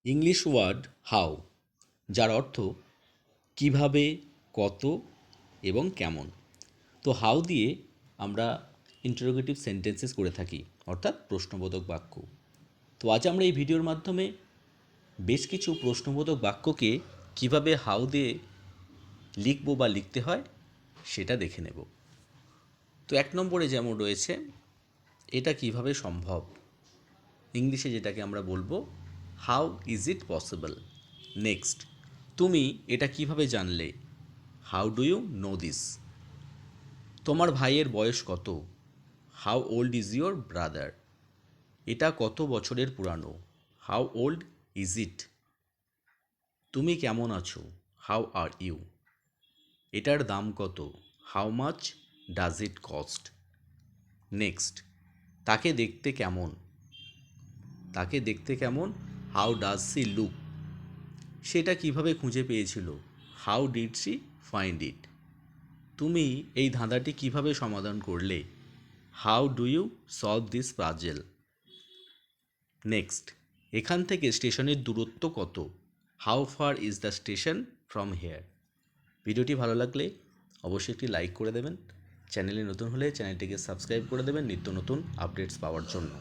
English word how, যার অর্থ কিভাবে, কত এবং কেমন। তো হাউ দিয়ে আমরা ইন্টারোগেটিভ সেন্টেন্সেস করে থাকি, অর্থাৎ প্রশ্নবোধক বাক্য। তো আজ আমরা এই ভিডিওর মাধ্যমে বেশ কিছু প্রশ্নবোধক বাক্যকে কিভাবে হাউ দিয়ে লিখব বা লিখতে হয় সেটা দেখে নেব। তো 1 নম্বরে যেমন রয়েছে, এটা কিভাবে সম্ভব, ইংলিশে যেটাকে আমরা বলবো how is it possible. Next, তুমি এটা কিভাবে জানলে, how do you know this. তোমার ভাইয়ের বয়স কত, how old is your brother. এটা কত বছরের পুরানো, হাউ ওল্ড ইজ ইট। তুমি কেমন আছো, হাউ আর ইউ। এটার দাম কত, how much does it cost. Next, তাকে দেখতে কেমন, তাকে দেখতে কেমন, হাউ ডাজ সি লুক। সেটা কিভাবে খুঁজে পেয়েছিল, how did she find it. তুমি এই ধাঁধাটি কিভাবে সমাধান করলে, how do you solve this puzzle. Next, এখান থেকে স্টেশনের দূরত্ব কত, how far is the station from here. ভিডিওটি ভালো লাগলে অবশ্যই একটি লাইক করে দেবেন। চ্যানেলে নতুন হলে চ্যানেলটিকে সাবস্ক্রাইব করে দেবেন নিত্য নতুন আপডেটস পাওয়ার জন্য।